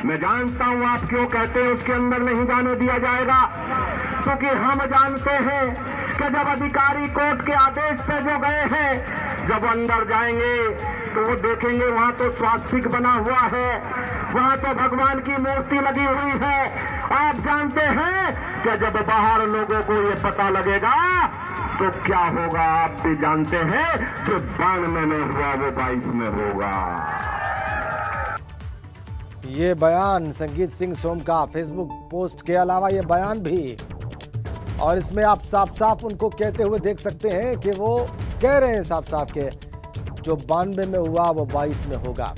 मैं जानता हूं आप क्यों कहते हैं उसके अंदर नहीं जाने दिया जाएगा, क्योंकि हम जानते हैं कि जब अधिकारी कोर्ट के आदेश पे जो गए हैं, जब अंदर जाएंगे तो वो देखेंगे वहां तो स्वास्तिक बना हुआ है, वहां तो भगवान की मूर्ति लगी हुई है। आप जानते हैं कि जब बाहर लोगों को ये पता लगेगा तो क्या होगा, आप भी जानते हैं। जो 92 में हुआ वो 22 में होगा। ये बयान संगीत सिंह सोम का फेसबुक पोस्ट के अलावा ये बयान भी, और इसमें आप साफ साफ उनको कहते हुए देख सकते हैं कि वो कह रहे हैं साफ साफ के जो 92 में हुआ वो 22 में होगा।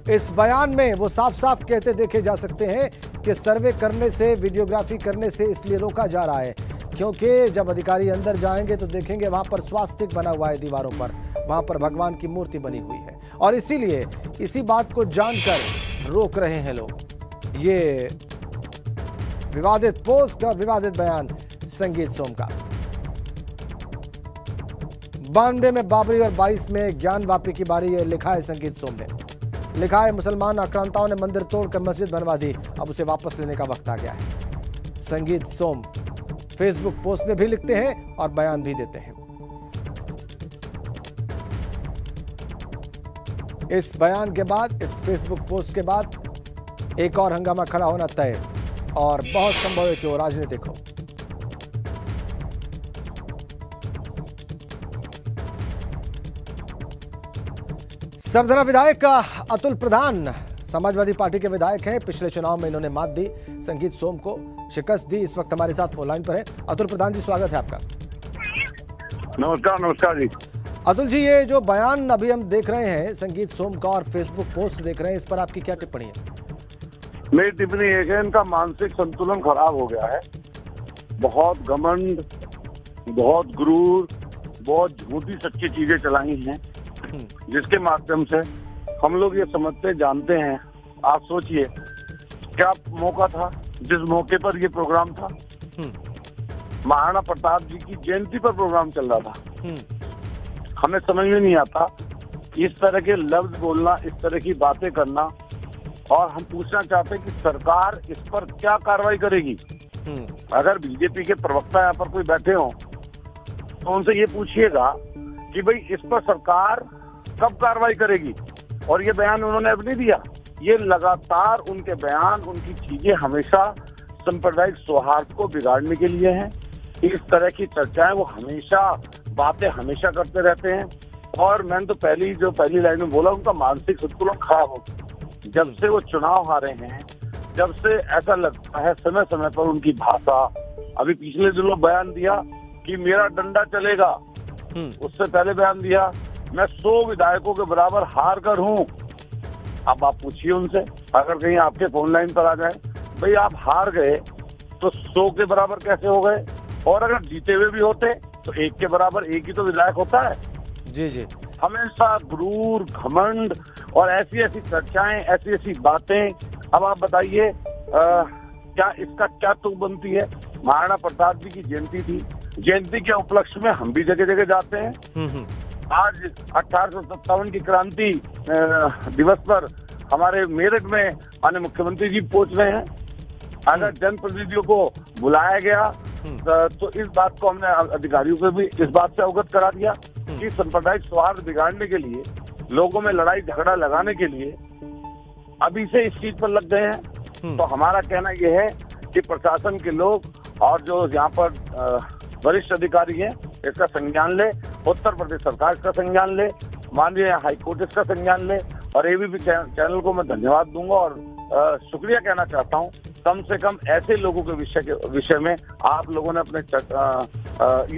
इस बयान में वो साफ साफ कहते देखे जा सकते हैं कि सर्वे करने से, वीडियोग्राफी करने से इसलिए रोका जा रहा है क्योंकि जब अधिकारी अंदर जाएंगे तो देखेंगे वहां पर स्वास्तिक बना हुआ है दीवारों पर, वहां पर भगवान की मूर्ति बनी हुई है, और इसीलिए इसी बात को जानकर रोक रहे हैं लोग। ये विवादित पोस्ट और विवादित बयान संगीत सोम का। 92 में बाबरी और 22 में ज्ञानवापी की बारी, ये लिखा है संगीत सोम ने। लिखा है मुसलमान आक्रांताओं ने मंदिर तोड़कर मस्जिद बनवा दी, अब उसे वापस लेने का वक्त आ गया है। संगीत सोम फेसबुक पोस्ट में भी लिखते हैं और बयान भी देते हैं। इस बयान के बाद, इस फेसबुक पोस्ट के बाद एक और हंगामा खड़ा होना तय, और बहुत संभव है कि वो राजनीतिक हो। सरधना विधायक अतुल प्रधान समाजवादी पार्टी के विधायक हैं। पिछले चुनाव में इन्होंने मात दी, संगीत सोम को शिकस्त दी। इस वक्त हमारे साथ फोन लाइन पर है। अतुल प्रधान जी, स्वागत है आपका। नमस्कार। नमस्कार जी। अतुल जी, ये जो बयान अभी हम देख रहे हैं संगीत सोम का और फेसबुक पोस्ट देख रहे हैं, इस पर आपकी क्या टिप्पणी है? मेरी टिप्पणी एक है, इनका मानसिक संतुलन खराब हो गया है। बहुत घमंड, बहुत गुरूर, बहुत झूठी सच्ची चीजें चलाई हैं जिसके माध्यम से हम लोग ये समझते जानते हैं। आप सोचिए क्या मौका था जिस मौके पर ये प्रोग्राम था। महाराणा प्रताप जी की जयंती पर प्रोग्राम चल रहा था। हमें समझ में नहीं आता इस तरह के लफ्ज बोलना, इस तरह की बातें करना, और हम पूछना चाहते हैं कि सरकार इस पर क्या कार्रवाई करेगी। अगर बीजेपी के प्रवक्ता यहाँ पर कोई बैठे हो तो उनसे ये पूछिएगा कि भाई इस पर सरकार कब कार्रवाई करेगी। और ये बयान उन्होंने अब नहीं दिया, ये लगातार उनके बयान, उनकी चीजें हमेशा सांप्रदायिक सौहार्द को बिगाड़ने के लिए हैं। इस तरह की चर्चाएं वो हमेशा, बातें हमेशा करते रहते हैं। और मैंने तो पहली लाइन में बोला, उनका मानसिक संतुलन खराब हो गया। जब से वो चुनाव हारे हैं, जब से ऐसा लगता है समय समय पर उनकी भाषा, अभी पिछले दिनों बयान दिया कि मेरा डंडा चलेगा, उससे पहले बयान दिया मैं 100 विधायकों के बराबर हार कर हूँ। अब आप पूछिए उनसे, अगर कहीं आपके फोन लाइन पर आ जाए, भाई आप हार गए तो 100 के बराबर कैसे हो गए, और अगर जीते हुए भी होते तो 1 के बराबर 1 ही तो विधायक होता है। जी जी। हमेशा गुरूर, घमंड और ऐसी ऐसी चर्चाएं, ऐसी ऐसी बातें। अब आप बताइए क्या इसका क्या तुक बनती है। महाराणा प्रताप जी की जयंती थी, जयंती के उपलक्ष्य में हम भी जगह जगह जाते हैं। आज 1857 की क्रांति दिवस पर हमारे मेरठ में माननीय मुख्यमंत्री जी पहुंच रहे हैं। अगर जनप्रतिनिधियों को बुलाया गया तो इस बात को हमने अधिकारियों को भी इस बात से अवगत करा दिया कि सांप्रदायिक सौहार्द बिगाड़ने के लिए, लोगों में लड़ाई झगड़ा लगाने के लिए अभी से इस चीज पर लग गए हैं। तो हमारा कहना यह है कि प्रशासन के लोग और जो यहाँ पर वरिष्ठ अधिकारी हैं, इसका संज्ञान ले, उत्तर प्रदेश सरकार इसका संज्ञान ले, माननीय हाईकोर्ट इसका संज्ञान ले, और एबीपी चैनल को मैं धन्यवाद दूंगा और शुक्रिया कहना चाहता हूं। कम से कम ऐसे लोगों के विषय में आप लोगों ने अपने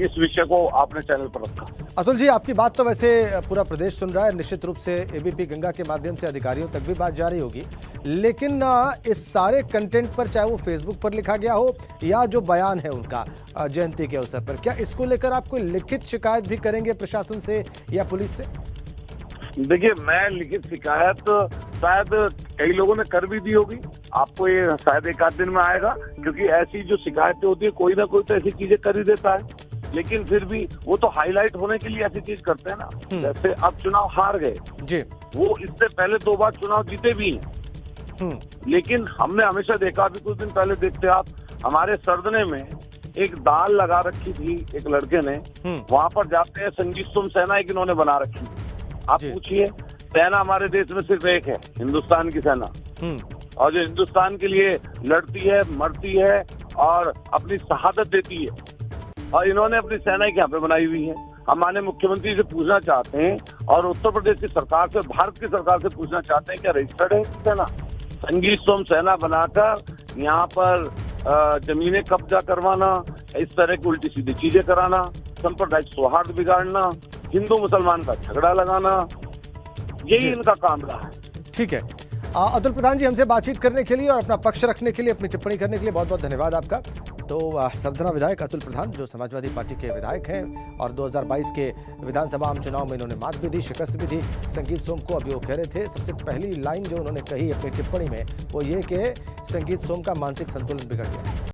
इस विषय को आपने चैनल पर रखा। अतुल जी, आपकी बात तो वैसे पूरा प्रदेश सुन रहा है, निश्चित रूप से एबीपी गंगा के माध्यम से अधिकारियों तक भी बात जा रही होगी, लेकिन इस सारे कंटेंट पर, चाहे वो फेसबुक पर लिखा गया हो या जो बयान है उनका जयंती के अवसर पर, क्या इसको लेकर आप कोई लिखित शिकायत भी करेंगे प्रशासन से या पुलिस से? देखिए, मैं लिखित शिकायत शायद कई लोगों ने कर भी दी होगी, आपको ये शायद एक आध दिन में आएगा, क्योंकि ऐसी जो शिकायतें होती है कोई ना कोई तो ऐसी चीजें कर ही देता है। लेकिन फिर भी वो तो हाईलाइट होने के लिए ऐसी चीज करते हैं ना। जैसे अब चुनाव हार गए जी। वो इससे पहले 2 बार चुनाव जीते भी हैं, लेकिन हमने हमेशा देखा, अभी कुछ दिन पहले देखते आप, हमारे सरदने में एक दाल लगा रखी थी एक लड़के ने, वहां पर जाते हैं संगीत सुम सेना एक इन्होंने बना रखी। आप पूछिए, सेना हमारे देश में सिर्फ एक है, हिंदुस्तान की सेना, और जो हिंदुस्तान के लिए लड़ती है, मरती है और अपनी शहादत देती है, और इन्होंने अपनी सेना यहाँ पे बनाई हुई है। हम माननीय मुख्यमंत्री से पूछना चाहते हैं और उत्तर प्रदेश की सरकार से, भारत की सरकार से पूछना चाहते हैं, क्या रजिस्टर्ड है सेना? संगीत सोम सेना बनाकर यहाँ पर जमीनें कब्जा करवाना, इस तरह की उल्टी सीधी चीजें कराना, सांप्रदायिक सौहार्द बिगाड़ना, हिंदू मुसलमान का झगड़ा लगाना, यही इनका काम रहा है। ठीक है, अतुल प्रधान जी, हमसे बातचीत करने के लिए और अपना पक्ष रखने के लिए, अपनी टिप्पणी करने के लिए बहुत बहुत धन्यवाद आपका। तो सरदना विधायक अतुल प्रधान, जो समाजवादी पार्टी के विधायक हैं और 2022 के विधानसभा आम चुनाव में इन्होंने मात भी दी, शिकस्त भी दी संगीत सोम को। अभी वो कह रहे थे, सबसे पहली लाइन जो उन्होंने कही अपनी टिप्पणी में वो ये कि संगीत सोम का मानसिक संतुलन बिगड़ गया।